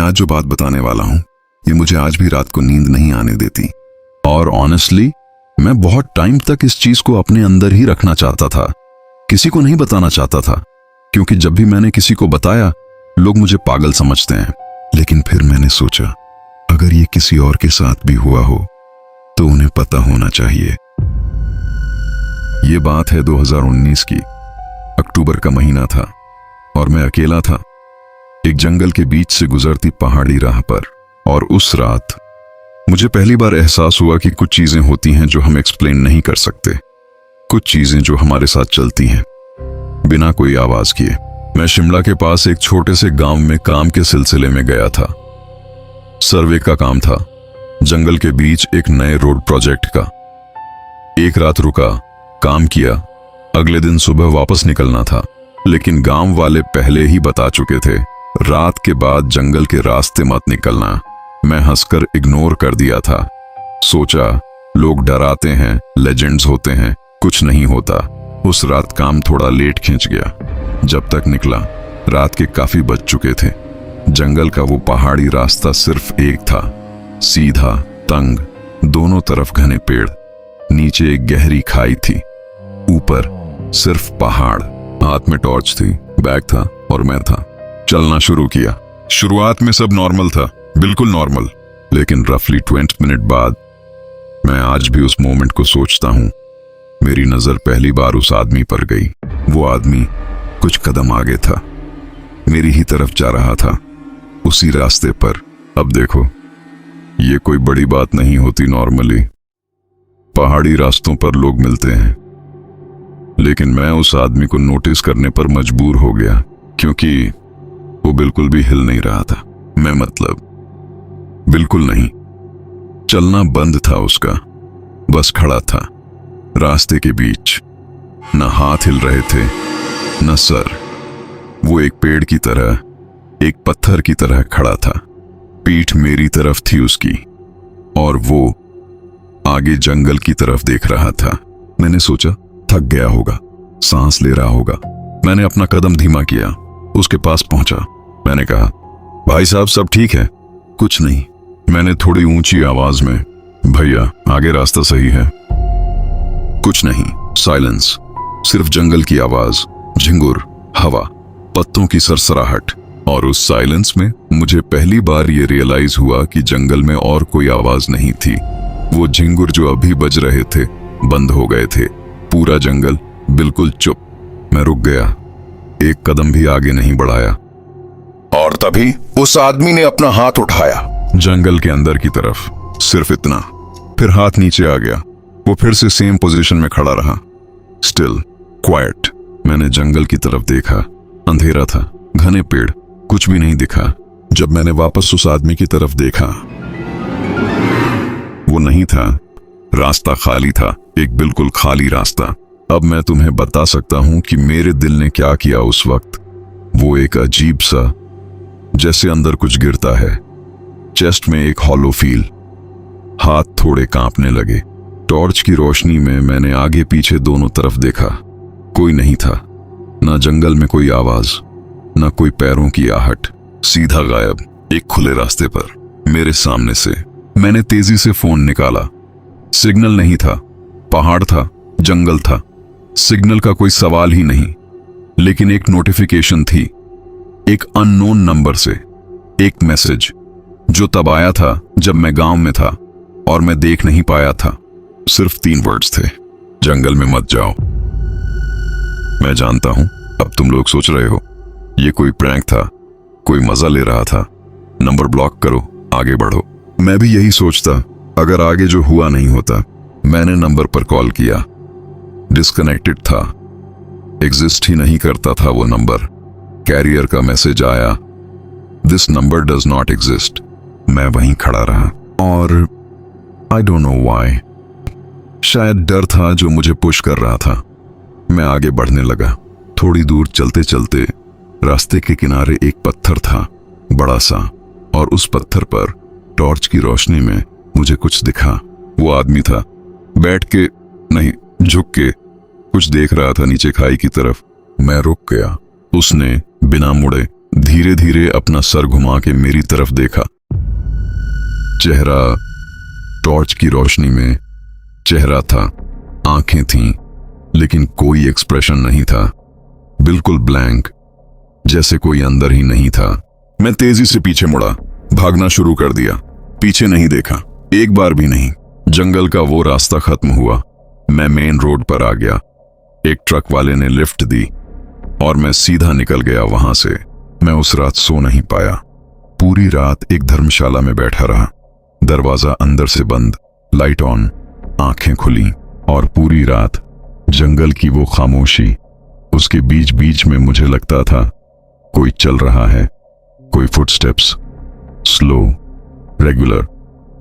आज जो बात बताने वाला हूं, ये मुझे आज भी रात को नींद नहीं आने देती। और ऑनेस्टली मैं बहुत टाइम तक इस चीज को अपने अंदर ही रखना चाहता था, किसी को नहीं बताना चाहता था, क्योंकि जब भी मैंने किसी को बताया लोग मुझे पागल समझते हैं। लेकिन फिर मैंने सोचा, अगर ये किसी और के साथ भी हुआ हो तो उन्हें पता होना चाहिए। ये बात है 2019 की। अक्टूबर का महीना था और मैं अकेला था एक जंगल के बीच से गुजरती पहाड़ी राह पर। और उस रात मुझे पहली बार एहसास हुआ कि कुछ चीजें होती हैं जो हम एक्सप्लेन नहीं कर सकते, कुछ चीजें जो हमारे साथ चलती हैं बिना कोई आवाज किए। मैं शिमला के पास एक छोटे से गांव में काम के सिलसिले में गया था। सर्वे का काम था, जंगल के बीच एक नए रोड प्रोजेक्ट का। एक रात रुका, काम किया, अगले दिन सुबह वापस निकलना था। लेकिन गांव वाले पहले ही बता चुके थे, रात के बाद जंगल के रास्ते मत निकलना। मैं हंसकर इग्नोर कर दिया था। सोचा लोग डराते हैं, लेजेंड्स होते हैं, कुछ नहीं होता। उस रात काम थोड़ा लेट खिंच गया। जब तक निकला रात के काफी बज चुके थे। जंगल का वो पहाड़ी रास्ता सिर्फ एक था, सीधा, तंग, दोनों तरफ घने पेड़, नीचे एक गहरी खाई थी, ऊपर सिर्फ पहाड़। हाथ में टॉर्च थी, बैग था और मैं था। चलना शुरू किया। शुरुआत में सब नॉर्मल था, बिल्कुल नॉर्मल। लेकिन रफली 20 मिनट बाद मैं आज भी उस मोमेंट को सोचता हूं। मेरी नजर पहली बार उस आदमी पर गई। वो आदमी कुछ कदम आगे था, मेरी ही तरफ जा रहा था, उसी रास्ते पर। अब देखो, ये कोई बड़ी बात नहीं होती नॉर्मली, पहाड़ी रास्तों पर लोग मिलते हैं। लेकिन मैं उस आदमी को नोटिस करने पर मजबूर हो गया, क्योंकि वो बिल्कुल भी हिल नहीं रहा था। मैं मतलब बिल्कुल नहीं। चलना बंद था उसका, बस खड़ा था रास्ते के बीच। न हाथ हिल रहे थे, न सर। वो एक पेड़ की तरह, एक पत्थर की तरह खड़ा था। पीठ मेरी तरफ थी उसकी, और वो आगे जंगल की तरफ देख रहा था। मैंने सोचा थक गया होगा, सांस ले रहा होगा। मैंने अपना कदम धीमा किया, उसके पास पहुंचा। मैंने कहा, भाई साहब सब ठीक है? कुछ नहीं, मैंने थोड़ी ऊंची आवाज में। भैया आगे रास्ता सही है? कुछ नहीं, साइलेंस। सिर्फ जंगल की आवाज, झिंगुर, हवा, पत्तों की सरसराहट। और उस साइलेंस में मुझे पहली बार ये रियलाइज हुआ कि जंगल में और कोई आवाज नहीं थी। वो झिंगुर जो अभी बज रहे थे बंद हो गए थे। पूरा जंगल बिल्कुल चुप। मैं रुक गया, एक कदम भी आगे नहीं बढ़ाया। और तभी उस आदमी ने अपना हाथ उठाया, जंगल के अंदर की तरफ, सिर्फ इतना। फिर हाथ नीचे आ गया। वो फिर से सेम पोजीशन में खड़ा रहा, स्टिल, क्वाइट। मैंने जंगल की तरफ देखा, अंधेरा था, घने पेड़, कुछ भी नहीं दिखा। जब मैंने वापस उस आदमी की तरफ देखा, वो नहीं था, रास्ता खाली था, एक बिल्कुल खाली रास्ता। अब मैं तुम्हें बता सकता हूं कि मेरे दिल ने क्या किया उस वक्त। वो एक अजीब सा, जैसे अंदर कुछ गिरता है, चेस्ट में एक हॉलो फील। हाथ थोड़े कांपने लगे। टॉर्च की रोशनी में मैंने आगे पीछे दोनों तरफ देखा, कोई नहीं था। ना जंगल में कोई आवाज, ना कोई पैरों की आहट, सीधा गायब, एक खुले रास्ते पर, मेरे सामने से। मैंने तेजी से फोन निकाला। सिग्नल नहीं था, पहाड़ था, जंगल था, सिग्नल का कोई सवाल ही नहीं। लेकिन एक नोटिफिकेशन थी, एक अननोन नंबर से, एक मैसेज जो तब आया था जब मैं गांव में था और मैं देख नहीं पाया था। सिर्फ 3 वर्ड्स थे, जंगल में मत जाओ। मैं जानता हूं अब तुम लोग सोच रहे हो ये कोई प्रैंक था, कोई मजा ले रहा था, नंबर ब्लॉक करो, आगे बढ़ो। मैं भी यही सोचता अगर आगे जो हुआ नहीं होता। मैंने नंबर पर कॉल किया, डिस्कनेक्टेड था, एग्जिस्ट ही नहीं करता था वो नंबर। कैरियर का मैसेज आया, this number does not exist. मैं वहीं खड़ा रहा और आई डोंट नो व्हाई, शायद डर था जो मुझे पुश कर रहा था। मैं आगे बढ़ने लगा। थोड़ी दूर चलते चलते रास्ते के किनारे एक पत्थर था, बड़ा सा, और उस पत्थर पर टॉर्च की रोशनी में मुझे कुछ दिखा। वो आदमी था, बैठ के नहीं, झुक के कुछ देख रहा था नीचे खाई की तरफ। मैं रुक गया। उसने बिना मुड़े धीरे धीरे अपना सर घुमा के मेरी तरफ देखा। चेहरा टॉर्च की रोशनी में चेहरा था, आंखें थीं, लेकिन कोई एक्सप्रेशन नहीं था। बिल्कुल ब्लैंक, जैसे कोई अंदर ही नहीं था। मैं तेजी से पीछे मुड़ा, भागना शुरू कर दिया। पीछे नहीं देखा, एक बार भी नहीं। जंगल का वो रास्ता खत्म हुआ, मैं मेन रोड पर आ गया। एक ट्रक वाले ने लिफ्ट दी और मैं सीधा निकल गया वहां से। मैं उस रात सो नहीं पाया। पूरी रात एक धर्मशाला में बैठा रहा, दरवाजा अंदर से बंद, लाइट ऑन, आंखें खुली, और पूरी रात जंगल की वो खामोशी। उसके बीच बीच में मुझे लगता था कोई चल रहा है, कोई फुटस्टेप्स, स्लो, रेगुलर,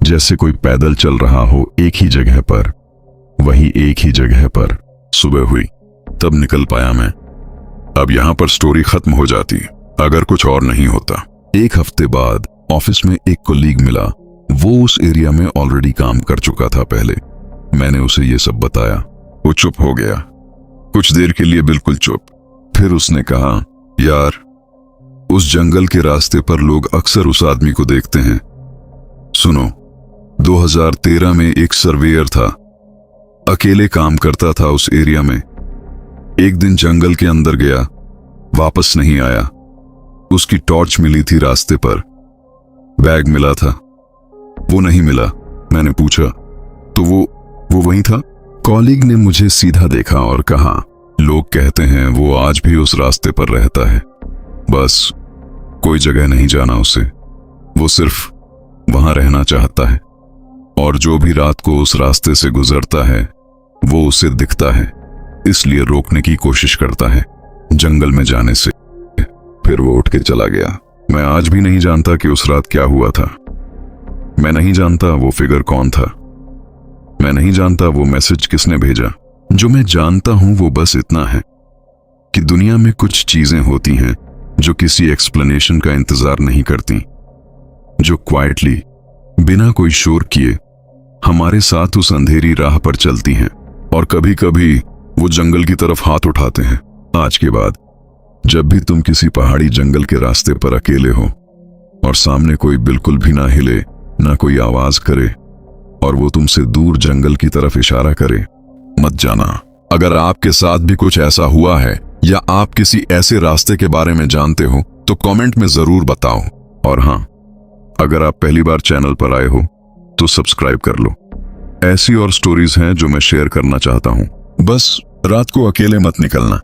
जैसे कोई पैदल चल रहा हो एक ही जगह पर, वही एक ही जगह पर। सुबह हुई, तब निकल पाया मैं। अब यहां पर स्टोरी खत्म हो जाती अगर कुछ और नहीं होता। एक हफ्ते बाद ऑफिस में एक कोलीग मिला। वो उस एरिया में ऑलरेडी काम कर चुका था पहले। मैंने उसे ये सब बताया। वो चुप हो गया, कुछ देर के लिए बिल्कुल चुप। फिर उसने कहा, यार, उस जंगल के रास्ते पर लोग अक्सर उस आदमी को देखते हैं। सुनो, 2013 में एक सर्वेयर था, अकेले काम करता था उस एरिया में। एक दिन जंगल के अंदर गया, वापस नहीं आया। उसकी टॉर्च मिली थी रास्ते पर, बैग मिला था, वो नहीं मिला। मैंने पूछा, तो वो वहीं था? कॉलीग ने मुझे सीधा देखा और कहा, लोग कहते हैं वो आज भी उस रास्ते पर रहता है, बस कोई जगह नहीं जाना उसे। वो सिर्फ वहां रहना चाहता है, और जो भी रात को उस रास्ते से गुजरता है वो उसे दिखता है, इसलिए रोकने की कोशिश करता है जंगल में जाने से। फिर वो उठ के चला गया। मैं आज भी नहीं जानता कि उस रात क्या हुआ था। मैं नहीं जानता वो फिगर कौन था। मैं नहीं जानता वो मैसेज किसने भेजा। जो मैं जानता हूं वो बस इतना है कि दुनिया में कुछ चीजें होती हैं जो किसी एक्सप्लेनेशन का इंतजार नहीं करती, जो क्वाइटली, बिना कोई शोर किए, हमारे साथ उस अंधेरी राह पर चलती हैं, और कभी कभी वो जंगल की तरफ हाथ उठाते हैं। आज के बाद जब भी तुम किसी पहाड़ी जंगल के रास्ते पर अकेले हो और सामने कोई बिल्कुल भी ना हिले, ना कोई आवाज करे, और वो तुमसे दूर जंगल की तरफ इशारा करे, मत जाना। अगर आपके साथ भी कुछ ऐसा हुआ है या आप किसी ऐसे रास्ते के बारे में जानते हो तो कमेंट में जरूर बताओ। और हां, अगर आप पहली बार चैनल पर आए हो तो सब्सक्राइब कर लो। ऐसी और स्टोरीज हैं जो मैं शेयर करना चाहता हूं। बस रात को अकेले मत निकलना।